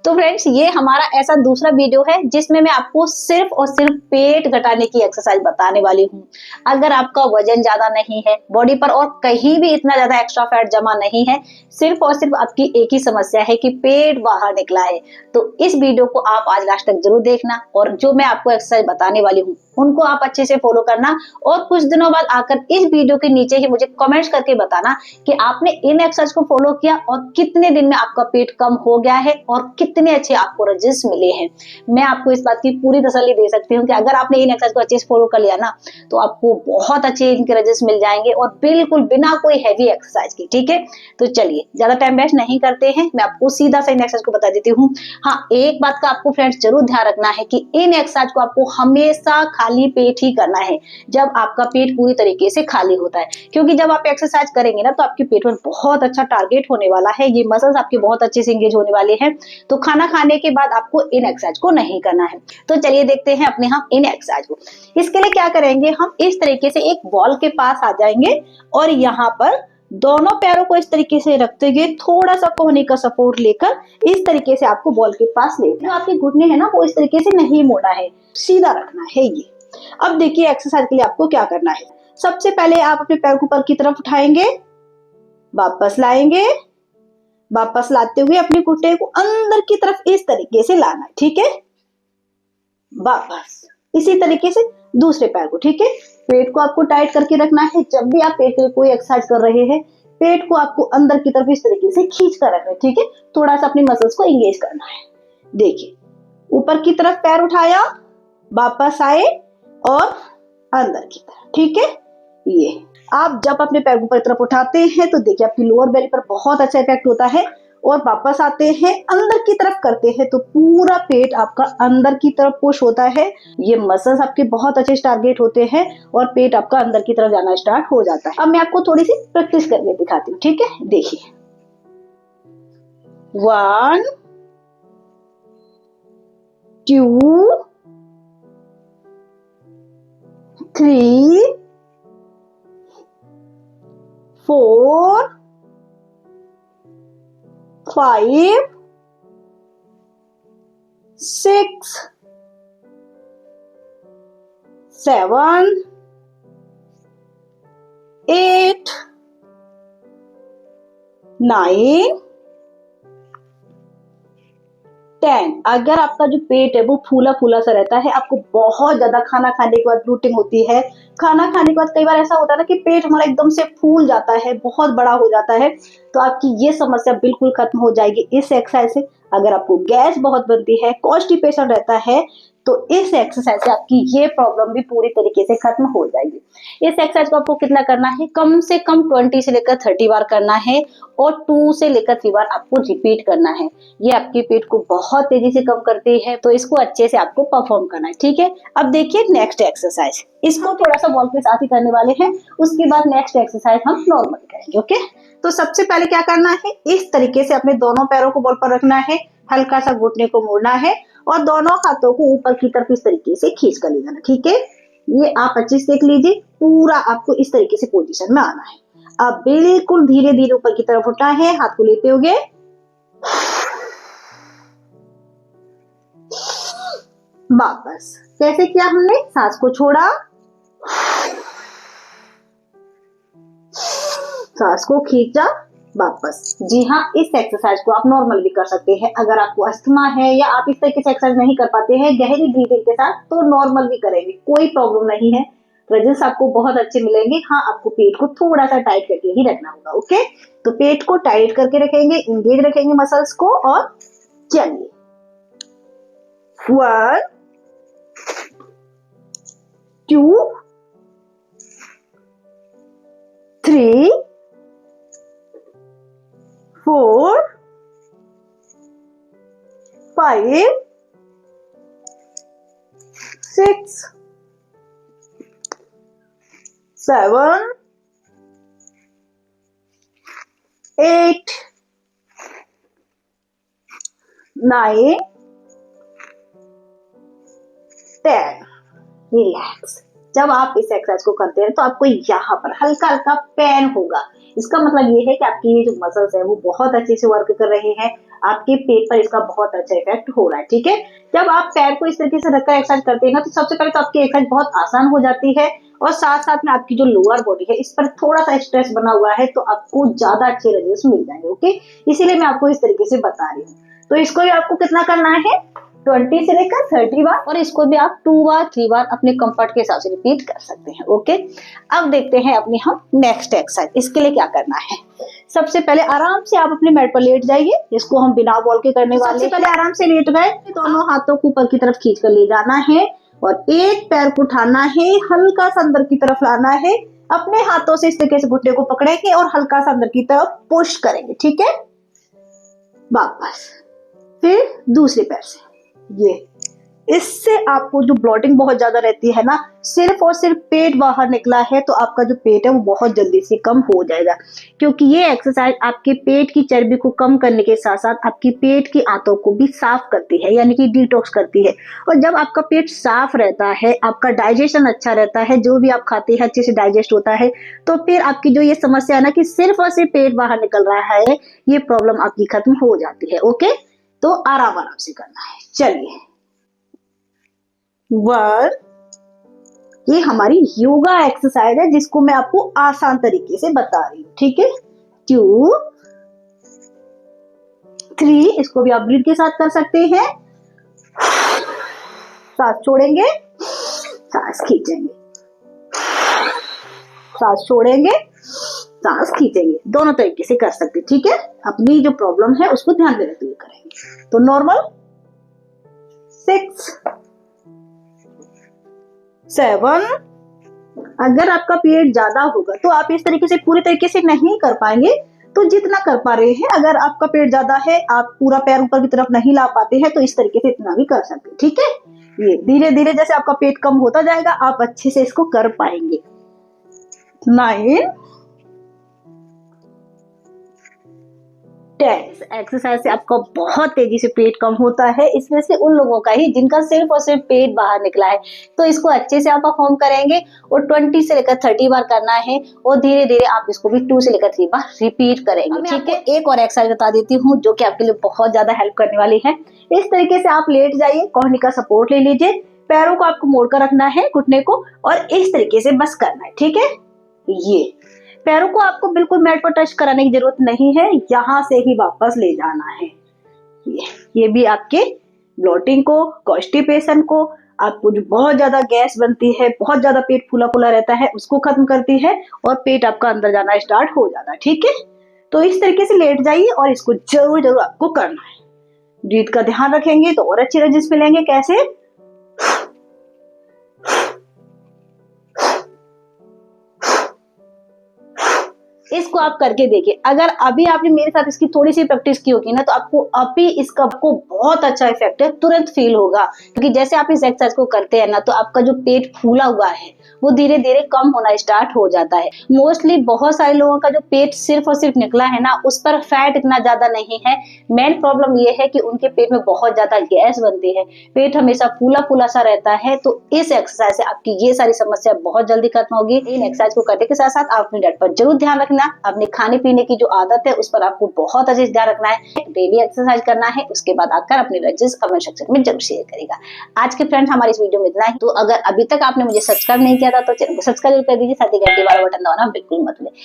तो फ्रेंड्स, ये हमारा ऐसा दूसरा वीडियो है जिसमें मैं आपको सिर्फ और सिर्फ पेट घटाने की एक्सरसाइज बताने वाली हूँ। अगर आपका वजन ज्यादा नहीं है बॉडी पर और कहीं भी इतना ज्यादा एक्स्ट्रा फैट जमा नहीं है, सिर्फ और सिर्फ आपकी एक ही समस्या है कि पेट बाहर निकला है, तो इस वीडियो को आप आज लास्ट तक जरूर देखना और जो मैं आपको एक्सरसाइज बताने वाली हूँ उनको आप अच्छे से फॉलो करना और कुछ दिनों बाद आकर इस वीडियो के नीचे ही मुझे कमेंट्स करके बताना कि आपने इन एक्सरसाइज को फॉलो किया और कितने दिन में आपका पेट कम हो गया है और कितने अच्छे आपको रिजल्ट्स मिले हैं। मैं आपको इस बात की पूरी तसल्ली दे सकती हूँ कि अगर आपने इन एक्सरसाइज को अच्छे से फॉलो कर लिया ना, तो आपको बहुत अच्छे इनके रिजल्ट्स मिल जाएंगे और बिल्कुल बिना कोई हैवी एक्सरसाइज की। ठीक है, तो चलिए ज्यादा टाइम वेस्ट नहीं करते हैं, मैं आपको सीधा सा इन एक्सरसाइज को बता देती हूँ। हाँ, एक बात का आपको फ्रेंड्स जरूर ध्यान रखना है कि इन एक्सरसाइज को आपको हमेशा खाली पेट ही करना है, जब आपका पेट पूरी तरीके से खाली होता है, क्योंकि जब आप एक्सरसाइज करेंगे ना तो आपके पेट में बहुत अच्छा टारगेट होने वाला है, ये मसल्स आपके बहुत अच्छे से एंगेज होने वाले हैं। तो खाना खाने के बाद आपको इन एक्सरसाइज को नहीं करना है। तो चलिए देखते हैं अपने हम इन एक्सरसाइज को। इसके लिए क्या करेंगे, हम इस तरीके से एक वॉल के पास आ जाएंगे और यहाँ पर दोनों पैरों को इस तरीके से रखते हुए थोड़ा सा कोहनी का सपोर्ट लेकर इस तरीके से आपको बॉल के पास ले, जो आपके घुटने हैं ना वो इस तरीके से नहीं मोड़ना है, सीधा रखना है ये। अब देखिए एक्सरसाइज के लिए आपको क्या करना है। सबसे पहले आप अपने पैर को ऊपर की तरफ उठाएंगे, वापस लाएंगे, वापस लाते हुए अपने घुटने को अंदर की तरफ इस तरीके से लाना है। ठीक है, वापस इसी तरीके से दूसरे पैर को। ठीक है, पेट को आपको टाइट करके रखना है। जब भी आप पेट के लिए कोई एक्सरसाइज कर रहे हैं, पेट को आपको अंदर की तरफ इस तरीके से खींच कर रखना है। ठीक है, थोड़ा सा अपनी मसल्स को एंगेज करना है। देखिए, ऊपर की तरफ पैर उठाया, वापस आए और अंदर की तरफ। ठीक है, ये आप जब अपने पैर ऊपर तरफ उठाते हैं तो देखिए आपकी लोअर बेली पर बहुत अच्छा इफेक्ट होता है, और वापस आते हैं अंदर की तरफ करते हैं तो पूरा पेट आपका अंदर की तरफ पुश होता है। ये मसल्स आपके बहुत अच्छे टारगेट होते हैं और पेट आपका अंदर की तरफ जाना स्टार्ट हो जाता है। अब मैं आपको थोड़ी सी प्रैक्टिस करके दिखाती हूँ। ठीक है, देखिए 1 2 3 4 5 6 7 8 9 10। अगर आपका जो पेट है वो फूला फूला सा रहता है, आपको बहुत ज्यादा खाना खाने के बाद ब्लोटिंग होती है, खाना खाने के बाद कई बार ऐसा होता है ना कि पेट हमारा एकदम से फूल जाता है, बहुत बड़ा हो जाता है, तो आपकी ये समस्या बिल्कुल खत्म हो जाएगी इस एक्सरसाइज से। अगर आपको गैस बहुत बनती है, कॉन्स्टिपेशन रहता है, तो इस एक्सरसाइज से आपकी ये प्रॉब्लम भी पूरी तरीके से खत्म हो जाएगी। इस एक्सरसाइज को आपको कितना करना है, कम से कम 20 से लेकर 30 बार करना है और 2 से लेकर 3 बार आपको रिपीट करना है। ये आपके पेट को बहुत तेजी से कम करती है, तो इसको अच्छे से आपको परफॉर्म करना है। ठीक है, अब देखिए नेक्स्ट एक्सरसाइज, इसको थोड़ा सा वॉल के साथ ही करने वाले हैं, उसके बाद नेक्स्ट एक्सरसाइज हम नॉर्मल करेंगे। ओके, तो सबसे पहले क्या करना है, इस तरीके से अपने दोनों पैरों को बॉल पर रखना है, हल्का सा घुटने को मोड़ना है और दोनों हाथों को ऊपर की तरफ इस तरीके से खींच कर ले जाना। ठीक है, ये आप अच्छे से देख लीजिए, पूरा आपको इस तरीके से पोजीशन में आना है। अब बिल्कुल धीरे धीरे ऊपर की तरफ उठा है, हाथ को लेते हुए वापस। कैसे किया हमने, सांस को छोड़ा, सांस को खींचा, वापस। जी हाँ, इस एक्सरसाइज को आप नॉर्मल भी कर सकते हैं। अगर आपको अस्थमा है या आप इस तरीके से एक्सरसाइज नहीं कर पाते हैं गहरी ब्रीथिंग के साथ, तो नॉर्मल भी करेंगे, कोई प्रॉब्लम नहीं है, रिजल्ट्स आपको बहुत अच्छे मिलेंगे। हाँ, आपको पेट को थोड़ा सा टाइट करके ही रखना होगा। ओके, तो पेट को टाइट करके रखेंगे, इंगेज रखेंगे मसल्स को, और चलिए 1 2 3 4 5 6 7 8 9 10। रिलैक्स। जब आप इस एक्सरसाइज को करते हैं तो आपको यहाँ पर हल्का हल्का पेन होगा, इसका मतलब ये है कि आपकी ये जो मसल्स है वो बहुत अच्छे से वर्क कर रहे हैं, आपके पेट पर इसका बहुत अच्छा इफेक्ट हो रहा है। ठीक है, जब आप पैर को इस तरीके से रखकर एक्सरसाइज करते हैं ना, तो सबसे पहले तो आपकी एक्सरसाइज बहुत आसान हो जाती है और साथ साथ में आपकी जो लोअर बॉडी है इस पर थोड़ा सा स्ट्रेस बना हुआ है, तो आपको ज्यादा अच्छे रिजल्ट मिल जाएंगे। ओके, इसीलिए मैं आपको इस तरीके से बता रही हूँ। तो इसको भी आपको कितना करना है, 20 से लेकर 30 बार, और इसको भी आप 2 बार 3 बार अपने कंफर्ट के हिसाब से रिपीट कर सकते हैं। ओके, अब देखते हैं अपनी हम नेक्स्ट एक्सरसाइज। इसके लिए क्या करना है, सबसे पहले आराम से आप अपने मैट पर लेट जाइए। इसको हम बिना बॉल के करने वाले। सबसे पहले आराम से लेट गए, दोनों हाथों को ऊपर की तरफ खींच कर ले जाना है और एक पैर को उठाना है, हल्का सा अंदर की तरफ लाना है। अपने हाथों से इस तरीके से घुटने को पकड़ेंगे और हल्का सा अंदर की तरफ पुश करेंगे। ठीक है, वापस, फिर दूसरे पैर से ये। इससे आपको जो ब्लॉटिंग बहुत ज्यादा रहती है ना, सिर्फ और सिर्फ पेट बाहर निकला है तो आपका जो पेट है वो बहुत जल्दी से कम हो जाएगा, क्योंकि ये एक्सरसाइज आपके पेट की चर्बी को कम करने के साथ साथ आपकी पेट की आंतों को भी साफ करती है, यानी कि डिटॉक्स करती है। और जब आपका पेट साफ रहता है, आपका डाइजेशन अच्छा रहता है, जो भी आप खाते हैं अच्छे से डाइजेस्ट होता है, तो फिर आपकी जो ये समस्या है ना कि सिर्फ और सिर्फ पेट बाहर निकल रहा है, ये प्रॉब्लम आपकी खत्म हो जाती है। ओके, तो आराम आराम से करना है। चलिए, 1, ये हमारी योगा एक्सरसाइज है जिसको मैं आपको आसान तरीके से बता रही हूँ। ठीक है, 2, 3, इसको भी आप ब्रीथ के साथ कर सकते हैं। सांस छोड़ेंगे, सांस खींचेंगे, सांस छोड़ेंगे, सांस खींचेंगे, दोनों तरीके से कर सकते हैं। ठीक है, अपनी जो प्रॉब्लम है उसको ध्यान में रखते हुए करेंगे। तो नॉर्मल 6, 7, अगर आपका पीरियड ज्यादा होगा तो आप इस तरीके से पूरे तरीके से नहीं कर पाएंगे, तो जितना कर पा रहे हैं, अगर आपका पेट ज्यादा है, आप पूरा पैर ऊपर की तरफ नहीं ला पाते हैं, तो इस तरीके से इतना भी कर सकते हैं। ठीक है, ये धीरे धीरे जैसे आपका पेट कम होता जाएगा आप अच्छे से इसको कर पाएंगे। 9, 10 एक्सरसाइज से आपका बहुत तेजी से पेट कम होता है, इसमें से उन लोगों का ही जिनका सिर्फ और सिर्फ पेट बाहर निकला है। तो इसको अच्छे से आप परफॉर्म करेंगे और 20 से लेकर 30 बार करना है और धीरे धीरे आप इसको भी 2 से लेकर 3 बार रिपीट करेंगे। ठीक है, एक और एक्सरसाइज बता देती हूँ जो कि आपके लिए बहुत ज्यादा हेल्प करने वाली है। इस तरीके से आप लेट जाइए, कोहनी का सपोर्ट ले लीजिए, पैरों को आपको मोड़कर रखना है, घुटने को, और इस तरीके से बस करना है। ठीक है, ये पैरों को आपको बिल्कुल मैट पर टच कराने की जरूरत नहीं है, यहाँ से ही वापस ले जाना है। ये भी आपके ब्लोटिंग को, कॉन्स्टिपेशन को, आपको जो बहुत ज्यादा गैस बनती है, बहुत ज्यादा पेट फूला फूला रहता है, उसको खत्म करती है और पेट आपका अंदर जाना स्टार्ट हो जाता है। ठीक है, तो इस तरीके से लेट जाइए और इसको जरूर जरूर आपको करना है। ब्रीथ का ध्यान रखेंगे तो और अच्छे रिजल्ट्स मिलेंगे। कैसे, इसको आप करके देखिए। अगर अभी आपने मेरे साथ इसकी थोड़ी सी प्रैक्टिस की होगी ना, तो आपको अभी इसका आपको बहुत अच्छा इफेक्ट है तुरंत फील होगा, क्योंकि जैसे आप इस एक्सरसाइज को करते हैं ना, तो आपका जो पेट फूला हुआ है वो धीरे धीरे कम होना स्टार्ट हो जाता है। मोस्टली बहुत सारे लोगों का जो पेट सिर्फ और सिर्फ निकला है ना, उस पर फैट इतना ज्यादा नहीं है। मेन प्रॉब्लम ये है कि उनके पेट में बहुत ज्यादा गैस बनती है, पेट हमेशा फूला फूला सा रहता है। तो इस एक्सरसाइज से आपकी ये सारी समस्या बहुत जल्दी खत्म होगी। इन एक्सरसाइज को करने के साथ साथ आप अपने डाइट पर जरूर ध्यान रखना, अपने खाने पीने की जो आदत है उस पर आपको बहुत अच्छे से ध्यान रखना है, डेली एक्सरसाइज करना है। उसके बाद आकर अपने रिजल्ट्स कमेंट सेक्शन में जरूर शेयर करेगा। आज के फ्रेंड हमारी इस वीडियो में इतना ही। तो अगर अभी तक आपने मुझे सब्सक्राइब नहीं किया था तो चैनल को सब्सक्राइब कर दीजिए, साथ ही घंटी वाला बटन दबाना बिल्कुल मत भूलिए।